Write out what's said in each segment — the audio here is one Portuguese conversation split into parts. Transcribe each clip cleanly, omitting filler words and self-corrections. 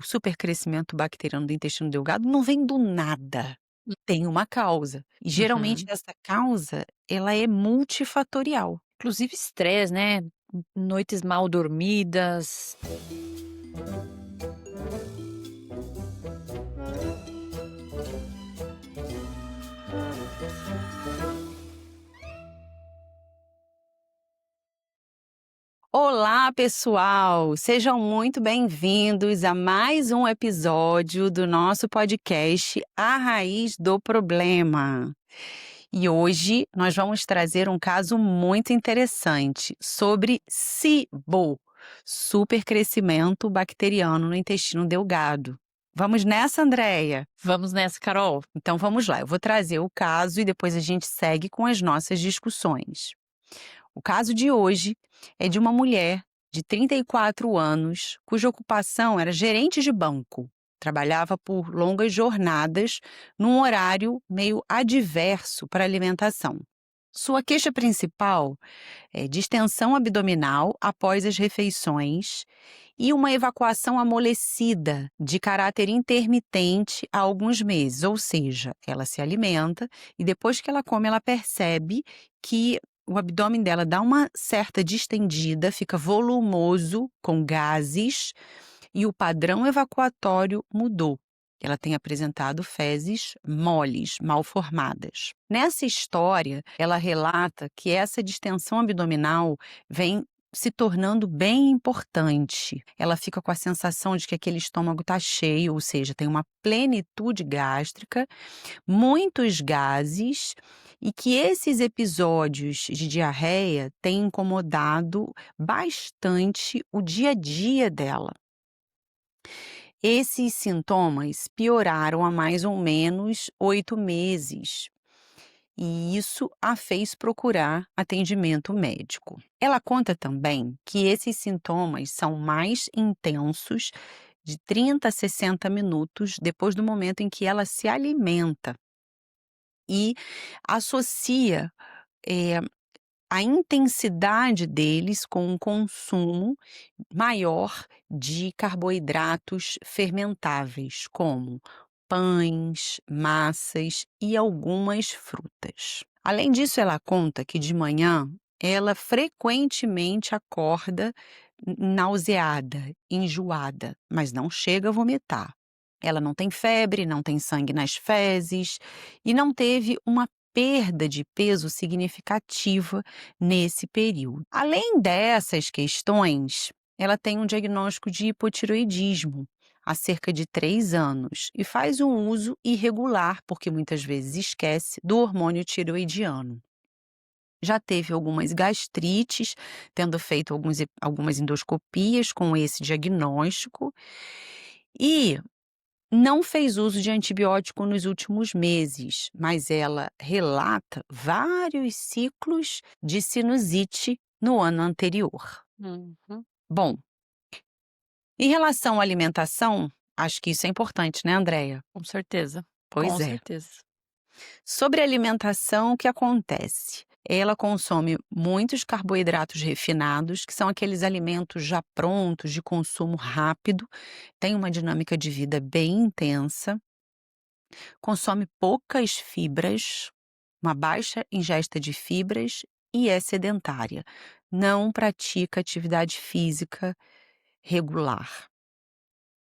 O supercrescimento bacteriano do intestino delgado não vem do nada, tem uma causa. E geralmente Uhum. essa causa, ela é multifatorial. Inclusive estresse, né, noites mal dormidas. Olá, pessoal! Sejam muito bem-vindos a mais um episódio do nosso podcast A Raiz do Problema. E hoje nós vamos trazer um caso muito interessante sobre SIBO, supercrescimento bacteriano no intestino delgado. Vamos nessa, Andréia? Vamos nessa, Carol. Então vamos lá, eu vou trazer o caso e depois a gente segue com as nossas discussões. O caso de hoje é de uma mulher de 34 anos, cuja ocupação era gerente de banco. Trabalhava por longas jornadas, num horário meio adverso para a alimentação. Sua queixa principal é distensão abdominal após as refeições e uma evacuação amolecida de caráter intermitente há alguns meses, ou seja, ela se alimenta e depois que ela come, ela percebe que o abdômen dela dá uma certa distendida, fica volumoso, com gases, e o padrão evacuatório mudou. Ela tem apresentado fezes moles, mal formadas. Nessa história, ela relata que essa distensão abdominal vem se tornando bem importante. Ela fica com a sensação de que aquele estômago está cheio, ou seja, tem uma plenitude gástrica, muitos gases, e que esses episódios de diarreia têm incomodado bastante o dia a dia dela. Esses sintomas pioraram há mais ou menos 8 meses. E isso a fez procurar atendimento médico. Ela conta também que esses sintomas são mais intensos de 30 a 60 minutos depois do momento em que ela se alimenta e associa eh, a intensidade deles com um consumo maior de carboidratos fermentáveis, como pães, massas e algumas frutas. Além disso, ela conta que de manhã ela frequentemente acorda nauseada, enjoada, mas não chega a vomitar. Ela não tem febre, não tem sangue nas fezes e não teve uma perda de peso significativa nesse período. Além dessas questões, ela tem um diagnóstico de hipotireoidismo há cerca de 3 anos e faz um uso irregular, porque muitas vezes esquece, do hormônio tireoidiano. Já teve algumas gastrites, tendo feito algumas endoscopias com esse diagnóstico, e não fez uso de antibiótico nos últimos meses, mas ela relata vários ciclos de sinusite no ano anterior. Uhum. Bom, em relação à alimentação, acho que isso é importante, né, Andréia? Com certeza, com Pois é. certeza. Sobre a alimentação, o que acontece? Ela consome muitos carboidratos refinados, que são aqueles alimentos já prontos, de consumo rápido, tem uma dinâmica de vida bem intensa, consome poucas fibras, uma baixa ingesta de fibras e é sedentária. Não pratica atividade física regular.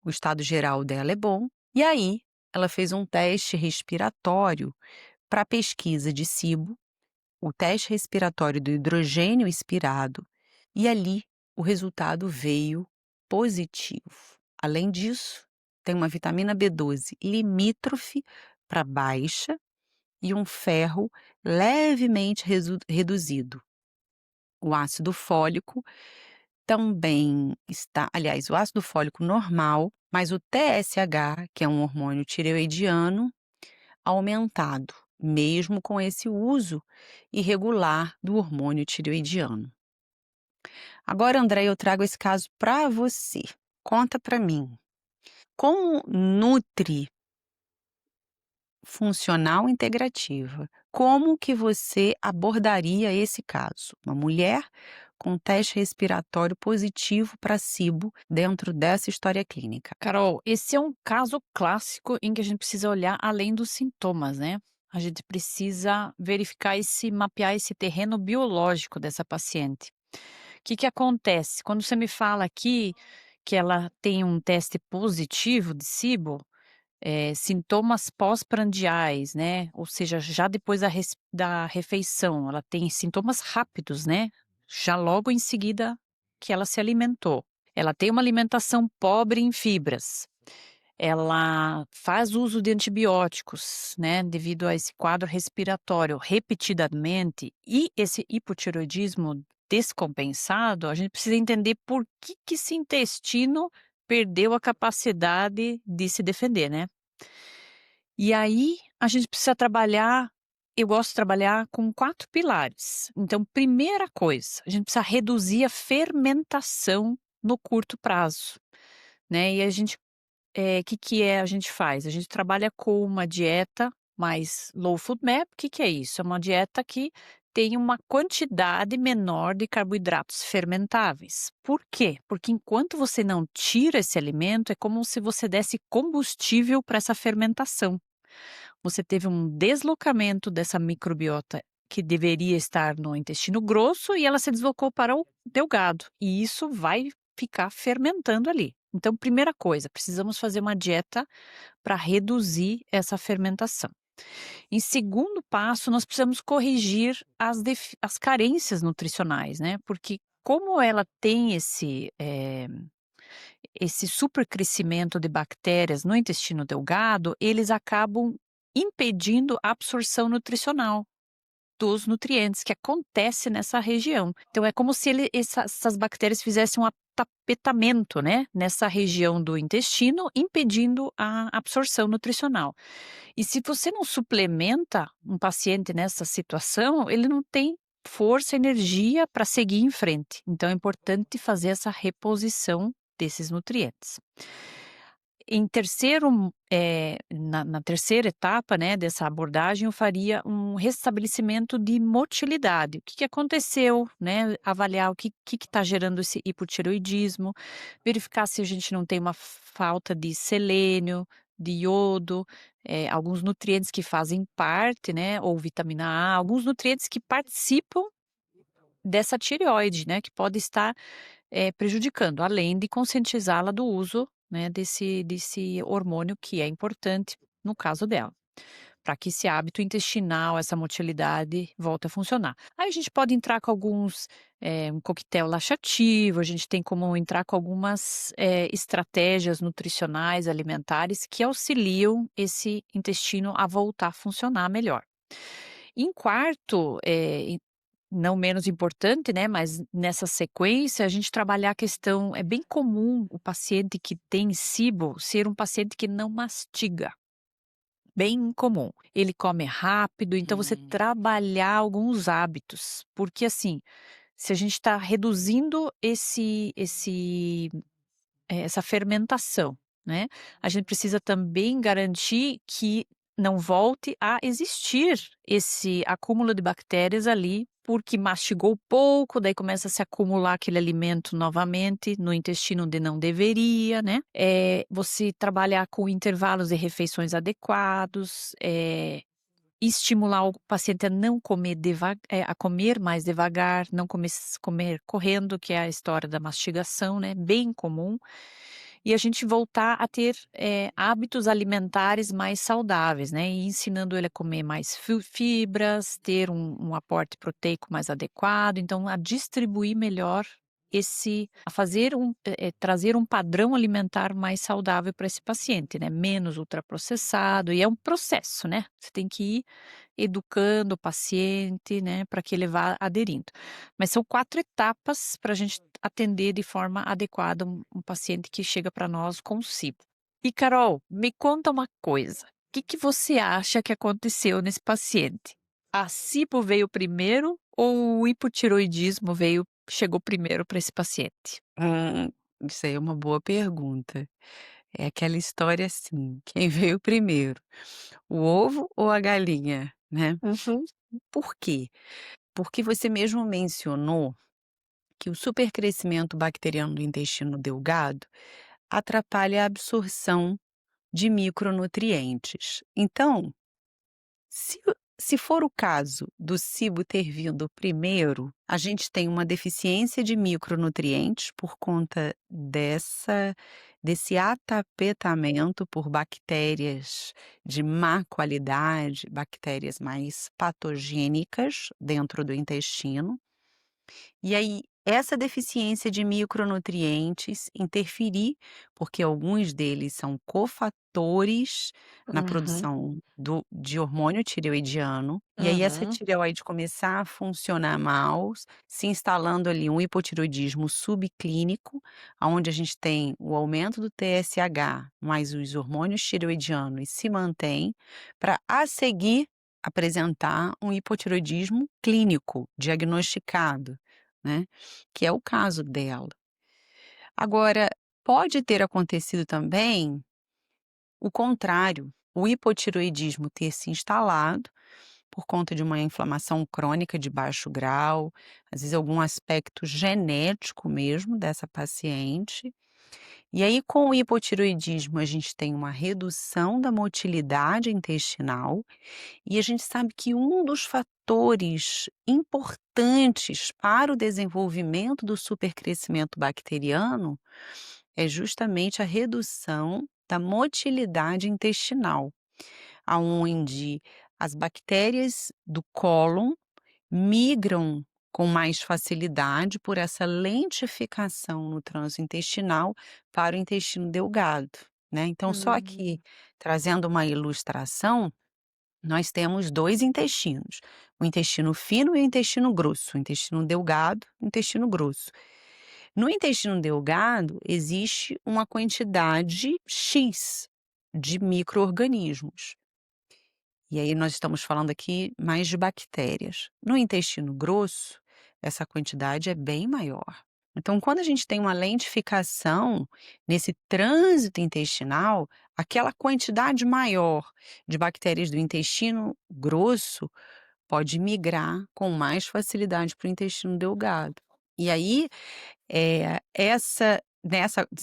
O estado geral dela é bom, e aí ela fez um teste respiratório para pesquisa de SIBO, o teste respiratório do hidrogênio expirado, e ali o resultado veio positivo. Além disso, tem uma vitamina B12 limítrofe para baixa e um ferro levemente reduzido. O ácido fólico também está, aliás, o ácido fólico normal, mas o TSH, que é um hormônio tireoidiano, aumentado, mesmo com esse uso irregular do hormônio tireoidiano. Agora, André, eu trago esse caso para você. Conta para mim, como nutre funcional integrativa, como que você abordaria esse caso? Uma mulher com teste respiratório positivo para SIBO dentro dessa história clínica. Carol, esse é um caso clássico em que a gente precisa olhar além dos sintomas, né? A gente precisa verificar mapear esse terreno biológico dessa paciente. O que que acontece? Quando você me fala aqui que ela tem um teste positivo de SIBO, sintomas pós-prandiais, né, ou seja, já depois da refeição, ela tem sintomas rápidos, né, já logo em seguida que ela se alimentou. Ela tem uma alimentação pobre em fibras. Ela faz uso de antibióticos, né, devido a esse quadro respiratório repetidamente e esse hipotireoidismo descompensado, a gente precisa entender por que esse intestino perdeu a capacidade de se defender, né. E aí, a gente precisa trabalhar eu gosto de trabalhar com 4 pilares. Então, primeira coisa, a gente precisa reduzir a fermentação no curto prazo, né, e a gente a gente faz? A gente trabalha com uma dieta mais low food map. Que é isso? É uma dieta que tem uma quantidade menor de carboidratos fermentáveis. Por quê? Porque enquanto você não tira esse alimento, é como se você desse combustível para essa fermentação. Você teve um deslocamento dessa microbiota que deveria estar no intestino grosso e ela se deslocou para o delgado, e isso vai ficar fermentando ali. Então, primeira coisa, precisamos fazer uma dieta para reduzir essa fermentação. Em segundo passo, nós precisamos corrigir as carências nutricionais, né? Porque como ela tem esse supercrescimento de bactérias no intestino delgado, eles acabam impedindo a absorção nutricional dos nutrientes que acontece nessa região. Então é como se essas bactérias fizessem um atapetamento, né, nessa região do intestino, impedindo a absorção nutricional. E se você não suplementa um paciente nessa situação, ele não tem força, energia para seguir em frente. Então é importante fazer essa reposição desses nutrientes. Em terceiro, na terceira etapa, né, dessa abordagem, eu faria um restabelecimento de motilidade. O que aconteceu, né, avaliar o que está gerando esse hipotireoidismo, verificar se a gente não tem uma falta de selênio, de iodo, alguns nutrientes que fazem parte, né, ou vitamina A, alguns nutrientes que participam dessa tireoide, né, que pode estar prejudicando, além de conscientizá-la do uso, né, desse hormônio que é importante no caso dela, para que esse hábito intestinal, essa motilidade volte a funcionar. Aí a gente pode entrar com um coquetel laxativo, a gente tem como entrar com algumas, estratégias nutricionais, alimentares, que auxiliam esse intestino a voltar a funcionar melhor. Em quarto, não menos importante, né, mas nessa sequência a gente trabalhar a questão é bem comum o paciente que tem SIBO ser um paciente que não mastiga, bem comum. Ele come rápido, então você Hum. trabalhar alguns hábitos, porque assim, se a gente está reduzindo essa fermentação, né, a gente precisa também garantir que não volte a existir esse acúmulo de bactérias ali, porque mastigou pouco, daí começa a se acumular aquele alimento novamente no intestino onde não deveria, né. Você trabalhar com intervalos de refeições adequados, estimular o paciente a não comer a comer mais devagar, não comer correndo, que é a história da mastigação, né, bem comum. E a gente voltar a ter, hábitos alimentares mais saudáveis, né, e ensinando ele a comer mais fibras, ter um aporte proteico mais adequado, então a distribuir melhor a fazer trazer um padrão alimentar mais saudável para esse paciente, né, menos ultraprocessado, e é um processo, né, você tem que ir educando o paciente, né, para que ele vá aderindo. Mas são 4 etapas para a gente atender de forma adequada um paciente que chega para nós com SIBO. E Carol, me conta uma coisa, o que você acha que aconteceu nesse paciente? A SIBO veio primeiro ou o hipotireoidismo chegou primeiro para esse paciente? Hum, isso aí é uma boa pergunta. É aquela história assim, quem veio primeiro, o ovo ou a galinha, né? Uhum. Por quê? Porque você mesmo mencionou que o supercrescimento bacteriano do intestino delgado atrapalha a absorção de micronutrientes. Então, se se for o caso do cibo ter vindo primeiro, a gente tem uma deficiência de micronutrientes por conta desse atapetamento por bactérias de má qualidade, bactérias mais patogênicas dentro do intestino. E aí, essa deficiência de micronutrientes interferir, porque alguns deles são cofatores na Uhum, produção de hormônio tireoidiano, e aí essa uhum, tireoide começar a funcionar mal, se instalando ali um hipotireoidismo subclínico, aonde a gente tem o aumento do TSH, mais os hormônios tireoidianos se mantém, para a seguir apresentar um hipotireoidismo clínico, diagnosticado, né, que é o caso dela. Agora, pode ter acontecido também o contrário, o hipotireoidismo ter se instalado por conta de uma inflamação crônica de baixo grau, às vezes algum aspecto genético mesmo dessa paciente. E aí, com o hipotireoidismo, a gente tem uma redução da motilidade intestinal, e a gente sabe que um dos fatores importantes para o desenvolvimento do supercrescimento bacteriano é justamente a redução da motilidade intestinal, aonde as bactérias do cólon migram com mais facilidade por essa lentificação no trânsito intestinal para o intestino delgado, né. Então só aqui hum, trazendo uma ilustração, nós temos 2 intestinos, o intestino fino e o intestino grosso, o intestino delgado e o intestino grosso. No intestino delgado, existe uma quantidade X de micro-organismos, e aí nós estamos falando aqui mais de bactérias. No intestino grosso, essa quantidade é bem maior. Então, quando a gente tem uma lentificação nesse trânsito intestinal, aquela quantidade maior de bactérias do intestino grosso pode migrar com mais facilidade para o intestino delgado. E aí,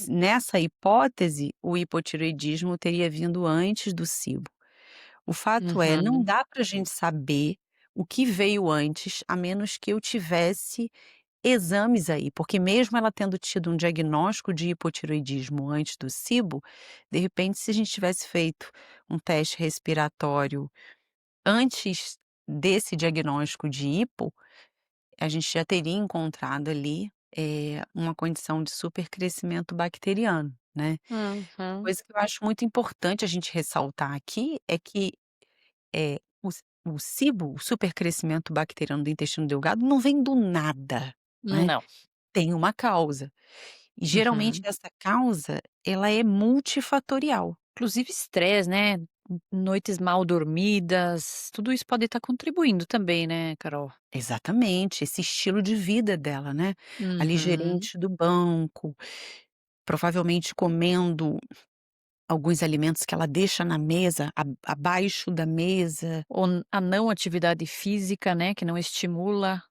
nessa hipótese, o hipotireoidismo teria vindo antes do cibo. O fato é, não uhum, dá para a gente saber o que veio antes, a menos que eu tivesse exames aí, porque mesmo ela tendo tido um diagnóstico de hipotireoidismo antes do cibo, de repente, se a gente tivesse feito um teste respiratório antes desse diagnóstico de hipo, a gente já teria encontrado ali, uma condição de supercrescimento bacteriano, né. Uma uhum, coisa que eu acho muito importante a gente ressaltar aqui é que o SIBO, o supercrescimento bacteriano do intestino delgado, não vem do nada, né, não. tem uma causa. E geralmente Uhum. essa causa, ela é multifatorial. Inclusive estresse, né, noites mal dormidas, tudo isso pode estar contribuindo também, né, Carol? Exatamente, esse estilo de vida dela, né, ali Uhum. gerente do banco, provavelmente comendo alguns alimentos que ela deixa na mesa, abaixo da mesa. Ou a não atividade física, né, que não estimula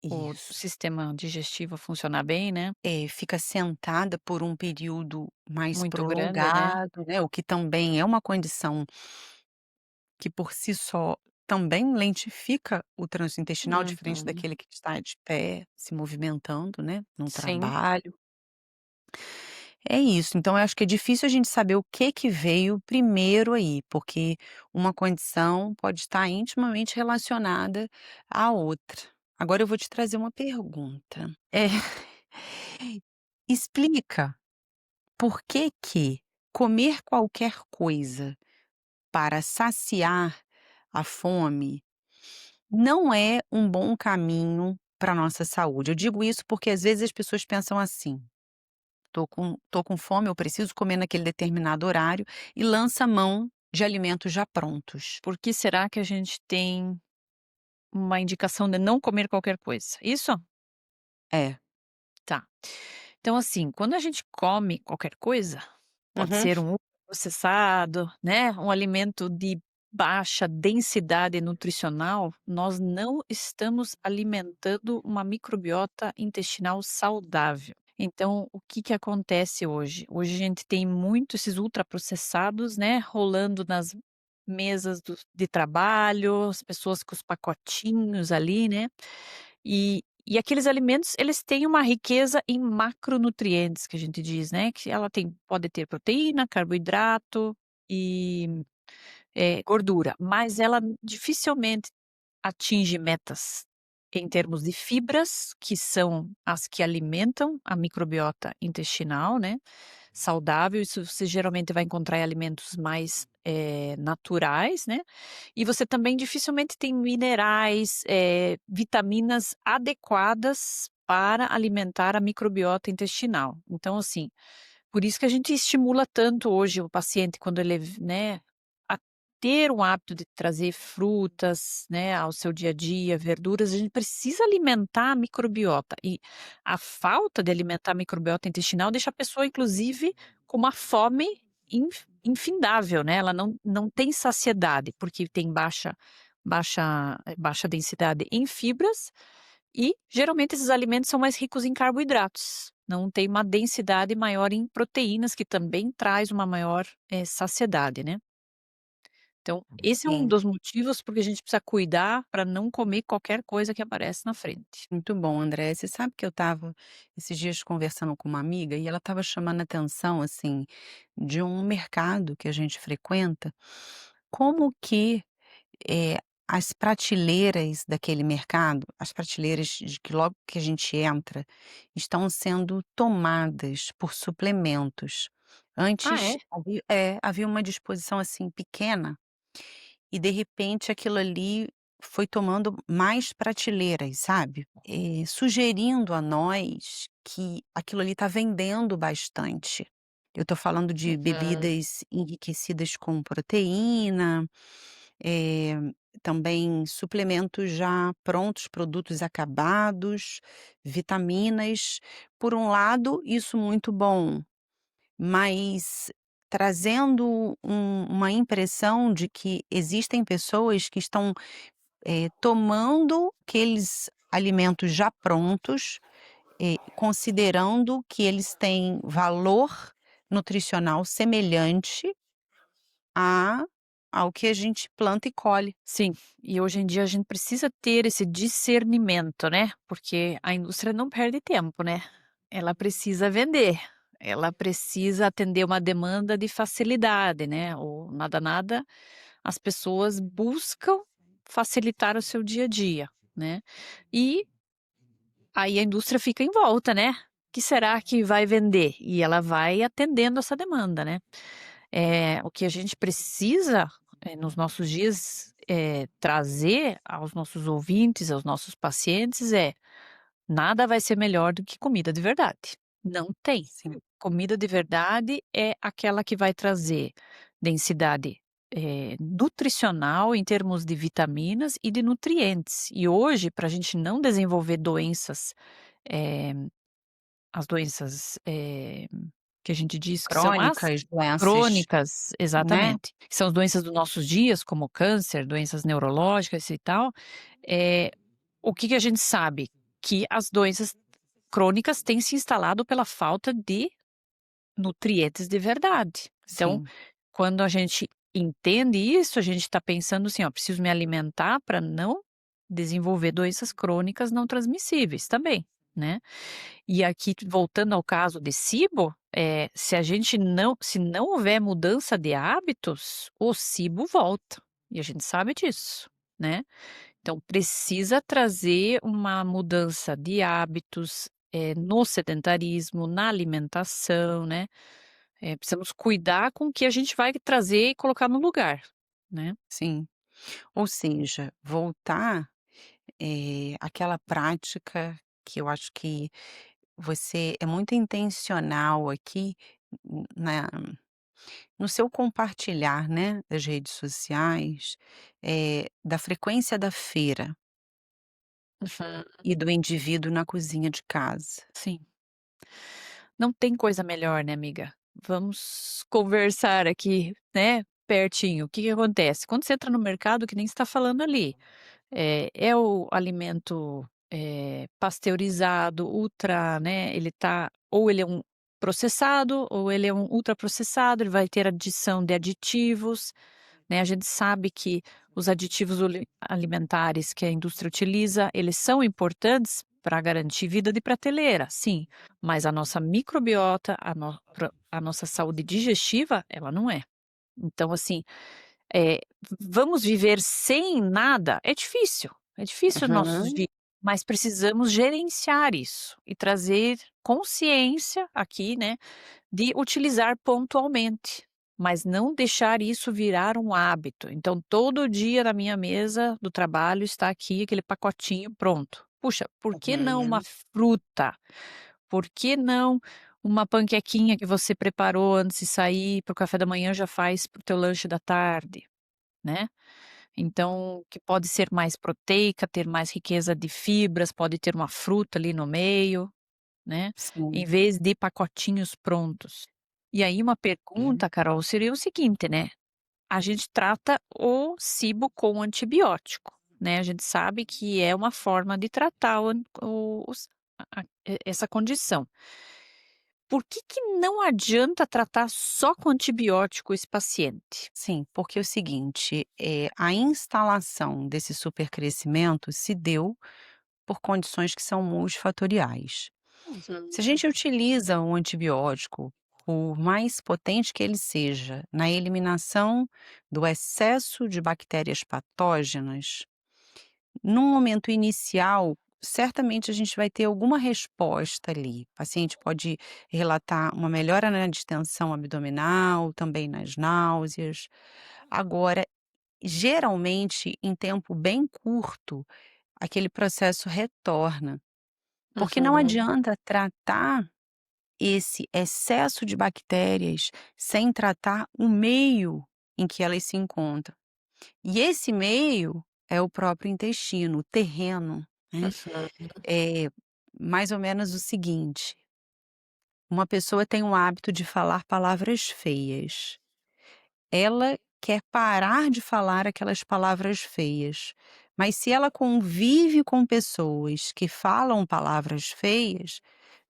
o Isso. sistema digestivo a funcionar bem, né, Fica sentada por um período mais muito grande, né. prolongado, né, o que também é uma condição que por si só também lentifica o trânsito intestinal, diferente Uhum. daquele que está de pé, se movimentando, né, num Sim. trabalho. É isso, então eu acho que é difícil a gente saber o que que veio primeiro aí, porque uma condição pode estar intimamente relacionada à outra. Agora eu vou te trazer uma pergunta. Explica por que que comer qualquer coisa para saciar a fome não é um bom caminho para nossa saúde. Eu digo isso porque às vezes as pessoas pensam assim: tô com fome, eu preciso comer naquele determinado horário", e lança mão de alimentos já prontos. Por que será que a gente tem uma indicação de não comer qualquer coisa? Isso? É. Tá. Então, assim, quando a gente come qualquer coisa, pode Uhum. ser um processado, né, um alimento de baixa densidade nutricional, nós não estamos alimentando uma microbiota intestinal saudável. Então, o que que acontece hoje? Hoje a gente tem muito esses ultraprocessados, né, rolando nas mesas de trabalho, as pessoas com os pacotinhos ali, né, e aqueles alimentos, eles têm uma riqueza em macronutrientes, que a gente diz, né, que ela pode ter proteína, carboidrato e gordura, mas ela dificilmente atinge metas em termos de fibras, que são as que alimentam a microbiota intestinal, né, saudável. Isso você geralmente vai encontrar em alimentos mais, naturais, né, e você também dificilmente tem minerais, vitaminas adequadas para alimentar a microbiota intestinal. Então, assim, por isso que a gente estimula tanto hoje o paciente quando ele, né, a ter o hábito de trazer frutas, né, ao seu dia a dia, verduras, a gente precisa alimentar a microbiota e a falta de alimentar a microbiota intestinal deixa a pessoa inclusive com uma fome infindável, né, ela não tem saciedade, porque tem baixa densidade em fibras e, geralmente, esses alimentos são mais ricos em carboidratos, não tem uma densidade maior em proteínas, que também traz uma maior, saciedade, né. Então, esse é um É, dos motivos porque a gente precisa cuidar para não comer qualquer coisa que aparece na frente. muito bom, André. Você sabe que eu estava esses dias conversando com uma amiga e ela estava chamando a atenção, assim, de um mercado que a gente frequenta, como que as prateleiras daquele mercado, as prateleiras de que logo que a gente entra, estão sendo tomadas por suplementos. Ah, Antes é? havia uma disposição, assim, pequena e de repente aquilo ali foi tomando mais prateleiras, sabe, sugerindo a nós que aquilo ali está vendendo bastante. Eu estou falando de Uhum. bebidas enriquecidas com proteína, eh, também suplementos já prontos, produtos acabados, vitaminas. Por um lado, isso muito bom, mas trazendo uma impressão de que existem pessoas que estão, tomando aqueles alimentos já prontos, considerando que eles têm valor nutricional semelhante a ao que a gente planta e colhe. Sim, e hoje em dia a gente precisa ter esse discernimento, né, porque a indústria não perde tempo, né. Ela precisa vender, ela precisa atender uma demanda de facilidade, né, ou nada nada, as pessoas buscam facilitar o seu dia a dia, né. E aí a indústria fica em volta, né, que será que vai vender? E ela vai atendendo essa demanda, né. O que a gente precisa, nos nossos dias, trazer aos nossos ouvintes, aos nossos pacientes nada vai ser melhor do que comida de verdade. Não tem. Sim, Comida de verdade é aquela que vai trazer densidade, nutricional em termos de vitaminas e de nutrientes. E hoje, para a gente não desenvolver doenças, eh, as doenças, que a gente diz que são as crônicas, doenças, crônicas, né. exatamente, que são as doenças dos nossos dias, como câncer, doenças neurológicas e tal, eh, o que que a gente sabe? Que as doenças crônicas têm se instalado pela falta de nutrientes de verdade. Então, Sim, quando a gente entende isso, a gente está pensando assim: "Ó, preciso me alimentar para não desenvolver doenças crônicas não transmissíveis também", né. E aqui, voltando ao caso de SIBO, se não houver mudança de hábitos, o SIBO volta, e a gente sabe disso, né. Então precisa trazer uma mudança de hábitos, no sedentarismo, na alimentação, né, precisamos cuidar com o que a gente vai trazer e colocar no lugar, né. sim. Ou seja, voltar, àquela prática que eu acho que você é muito intencional aqui na no seu compartilhar, né, das redes sociais, da frequência da feira Uhum. e do indivíduo na cozinha de casa. Sim. Não tem coisa melhor, né, amiga. Vamos conversar aqui, né, pertinho. O que que acontece? Quando você entra no mercado, que nem você está falando ali, é o alimento, pasteurizado, ultra, né, ele tá ou ele é um processado ou ele é um ultraprocessado, ele vai ter adição de aditivos, né, a gente sabe que os aditivos alimentares que a indústria utiliza, eles são importantes para garantir vida de prateleira, sim, mas a nossa microbiota, a nossa saúde digestiva, ela não é. Então assim, eh, vamos viver sem nada? É difícil nossos Uhum. dias, mas precisamos gerenciar isso e trazer consciência aqui, né, de utilizar pontualmente, mas não deixar isso virar um hábito. Então, todo dia na minha mesa do trabalho está aqui aquele pacotinho pronto. Puxa, por que não uma Uhum. fruta? Por que não uma panquequinha que você preparou antes de sair para o café da manhã, já faz para o teu lanche da tarde, né? Então, que pode ser mais proteica, ter mais riqueza de fibras, pode ter uma fruta ali no meio, né, em Sim. vez de pacotinhos prontos. E aí uma Uhum. pergunta, Carol, seria o seguinte, né, a gente trata o cibo com antibiótico, né, a gente sabe que é uma forma de tratar essa condição. Por que que não adianta tratar só com antibiótico esse paciente? Sim, porque é o seguinte, a instalação desse supercrescimento se deu por condições que são multifatoriais. Uhum, Se a gente utiliza um antibiótico, por mais potente que ele seja, na eliminação do excesso de bactérias patógenas, num momento inicial, certamente a gente vai ter alguma resposta ali. O paciente pode relatar uma melhora na distensão abdominal, também nas náuseas. Agora, geralmente, em tempo bem curto, aquele processo retorna, porque não uhum, adianta tratar esse excesso de bactérias sem tratar o meio em que elas se encontram. E esse meio é o próprio intestino, o terreno, né. uhum, É mais ou menos o seguinte: uma pessoa tem o hábito de falar palavras feias. Ela quer parar de falar aquelas palavras feias, mas se ela convive com pessoas que falam palavras feias,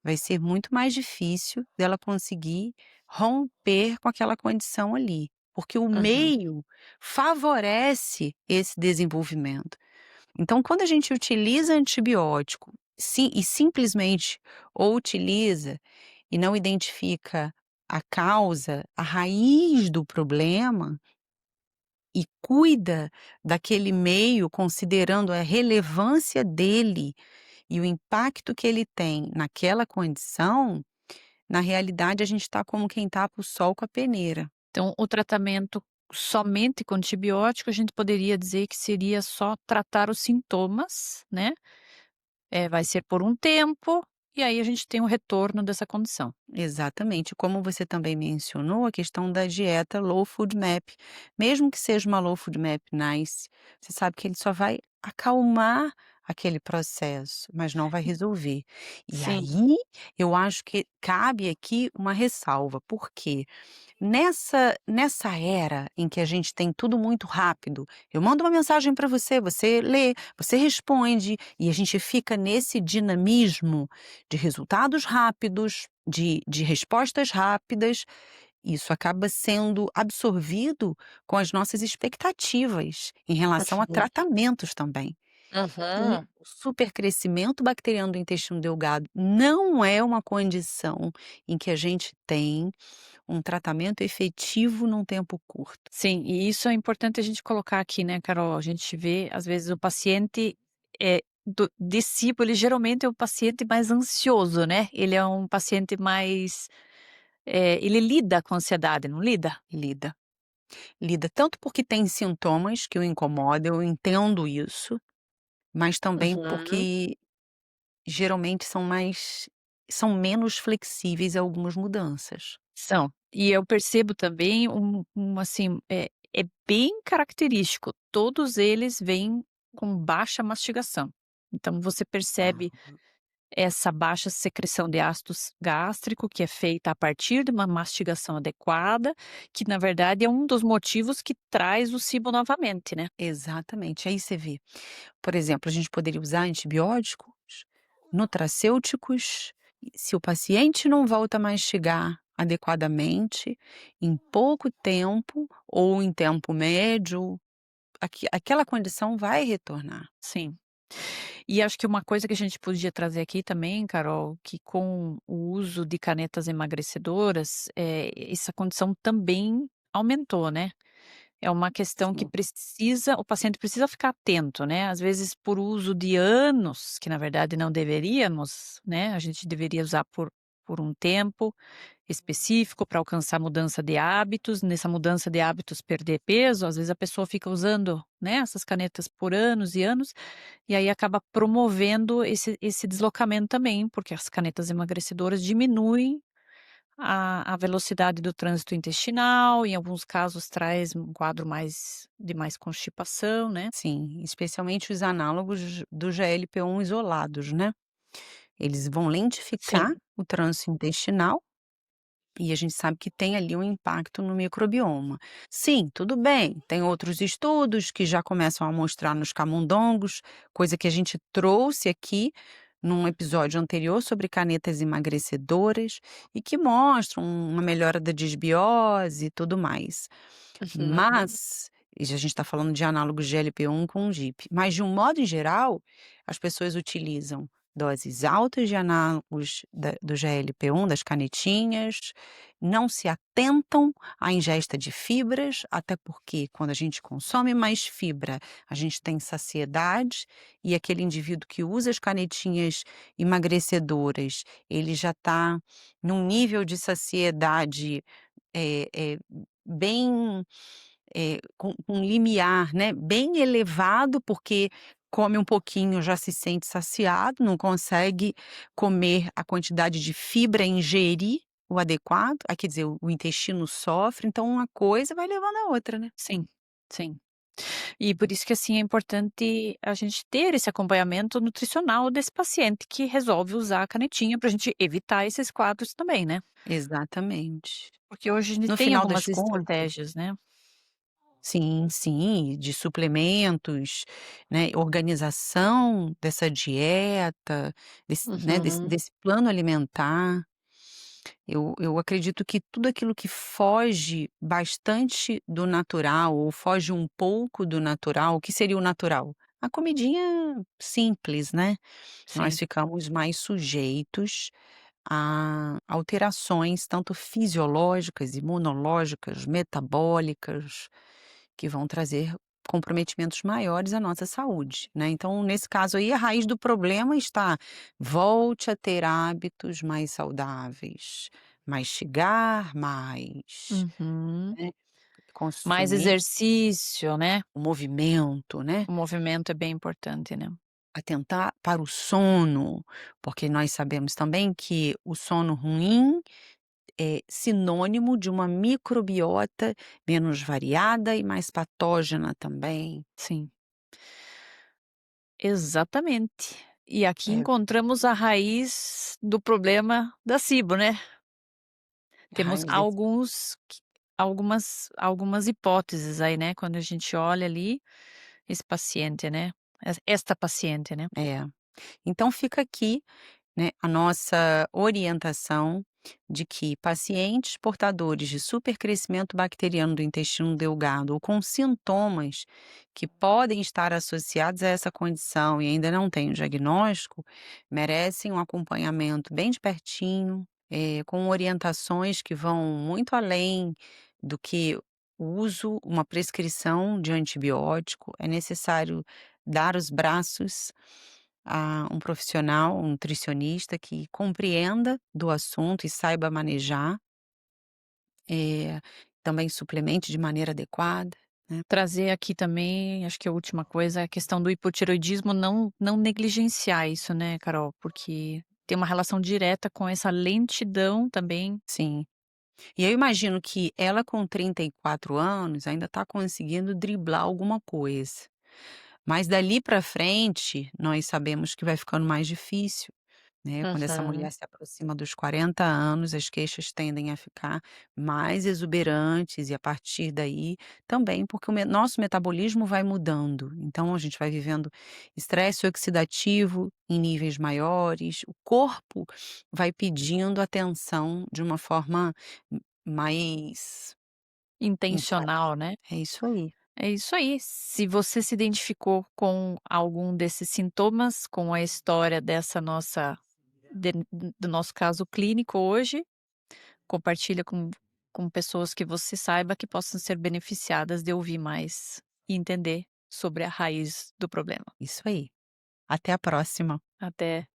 vai ser muito mais difícil dela conseguir romper com aquela condição ali, porque o uhum. meio favorece esse desenvolvimento. Então, quando a gente utiliza antibiótico, e simplesmente ou utiliza e não identifica a causa, a raiz do problema e cuida daquele meio, considerando a relevância dele e o impacto que ele tem naquela condição, na realidade a gente está como quem tapa o sol com a peneira. Então, o tratamento somente com antibiótico, a gente poderia dizer que seria só tratar os sintomas, né, vai ser por um tempo, e aí a gente tem um retorno dessa condição. Exatamente. Como você também mencionou, a questão da dieta low food map. Mesmo que seja uma low food map nice, você sabe que ele só vai acalmar aquele processo, mas não vai resolver. E Sim. aí, eu acho que cabe aqui uma ressalva, porque nessa era em que a gente tem tudo muito rápido, eu mando uma mensagem para você, você lê, você responde, e a gente fica nesse dinamismo de resultados rápidos, de respostas rápidas, isso acaba sendo absorvido com as nossas expectativas em relação a Uhum. tratamentos também. E Uhum. o supercrescimento bacteriano do intestino delgado não é uma condição em que a gente tem um tratamento efetivo num tempo curto. Sim, e isso é importante a gente colocar aqui, né, Carol, a gente vê, às vezes, o paciente, do discípulo, ele geralmente é o paciente mais ansioso, né, ele é um paciente mais, ele lida com ansiedade, não lida? Lida. Lida tanto porque tem sintomas que o incomodam, eu entendo isso, mas também Uhum. porque geralmente são menos flexíveis a algumas mudanças. São. E eu percebo também assim, é bem característico, todos eles vêm com baixa mastigação. Então você percebe Aham. essa baixa secreção de ácido gástrico, que é feita a partir de uma mastigação adequada, que na verdade é um dos motivos que traz o SIBO novamente, né. Exatamente, aí você vê. Por exemplo, a gente poderia usar antibióticos, nutracêuticos, e se o paciente não volta a mastigar adequadamente, em pouco tempo ou em tempo médio, aquela condição vai retornar. Sim. E acho que uma coisa que a gente podia trazer aqui também, Carol, que com o uso de canetas emagrecedoras, essa condição também aumentou, né. É uma questão que Sim, precisa o paciente precisa ficar atento, né, às vezes por uso de anos, que na verdade não deveríamos, né, a gente deveria usar por um tempo específico para alcançar mudança de hábitos, nessa mudança de hábitos perder peso, às vezes a pessoa fica usando, né, essas canetas por anos e anos, e aí acaba promovendo esse deslocamento também, porque as canetas emagrecedoras diminuem a velocidade do trânsito intestinal, em alguns casos traz um quadro mais constipação, né. sim, especialmente os análogos do GLP-1 isolados, né. Eles vão Sim. lentificar o trânsito intestinal. E a gente sabe que tem ali um impacto no microbioma. Sim, tudo bem, tem outros estudos que já começam a mostrar nos camundongos, coisa que a gente trouxe aqui num episódio anterior sobre canetas emagrecedoras e que mostram uma melhora da disbiose e tudo mais. Uhum. Mas, e a gente está falando de análogos GLP-1 com GIP, mas de um modo em geral, as pessoas utilizam doses altas de análogos do GLP-1, das canetinhas, não se atentam à ingesta de fibras, até porque quando a gente consome mais fibra, a gente tem saciedade, e aquele indivíduo que usa as canetinhas emagrecedoras, ele já está num nível de saciedade bem, com um limiar, né, bem elevado, porque come um pouquinho, já se sente saciado, não consegue comer a quantidade de fibra, ingerir o adequado, quer dizer, o intestino sofre, então uma coisa vai levando a outra, né. Sim, sim. E por isso que, assim, é importante a gente ter esse acompanhamento nutricional desse paciente que resolve usar a canetinha para a gente evitar esses quadros também, né. Exatamente. Porque hoje a gente No tem final das algumas contas, estratégias, né. sim, sim, de suplementos, né, organização dessa dieta, Uhum. desse plano alimentar. Eu acredito que tudo aquilo que foge bastante do natural ou foge um pouco do natural, o que seria o natural? A comidinha simples, né, nós Sim. ficamos mais sujeitos a alterações tanto fisiológicas, imunológicas, metabólicas, que vão trazer comprometimentos maiores à nossa saúde, né. Então, nesse caso aí, a raiz do problema está: volte a ter hábitos mais saudáveis, mastigar mais, Uhum. né, Mais consumir exercício, né. o movimento, né. O movimento é bem importante, né. Atentar para o sono, porque nós sabemos também que o sono ruim é sinônimo de uma microbiota menos variada e mais patógena também. Sim, exatamente. E aqui É, encontramos a raiz do problema da SIBO, né. Temos raiz desse algumas hipóteses aí, né, quando a gente olha ali esse paciente, né, esta paciente, né. é. Então fica aqui, né, a nossa orientação de que pacientes portadores de supercrescimento bacteriano do intestino delgado ou com sintomas que podem estar associados a essa condição e ainda não têm o diagnóstico, merecem um acompanhamento bem de pertinho, com orientações que vão muito além do que o uso, uma prescrição de antibiótico. É necessário dar os braços a um profissional, um nutricionista que compreenda do assunto e saiba manejar, também suplemente de maneira adequada, né. Trazer aqui também, acho que a última coisa é a questão do hipotireoidismo, não negligenciar isso, né, Carol, porque tem uma relação direta com essa lentidão também. Sim. E eu imagino que ela com 34 anos ainda está conseguindo driblar alguma coisa, mas dali para frente nós sabemos que vai ficando mais difícil. né. Quando essa Uhum. mulher se aproxima dos 40 anos, as queixas tendem a ficar mais exuberantes e a partir daí também porque o nosso metabolismo vai mudando, então a gente vai vivendo estresse oxidativo em níveis maiores, o corpo vai pedindo atenção de uma forma mais Intencional, enfática. né. É isso aí. É isso aí. Se você se identificou com algum desses sintomas, com a história dessa nossa de do nosso caso clínico hoje, compartilha com pessoas que você saiba que possam ser beneficiadas de ouvir mais e entender sobre a raiz do problema. Isso aí. Até a próxima. Até.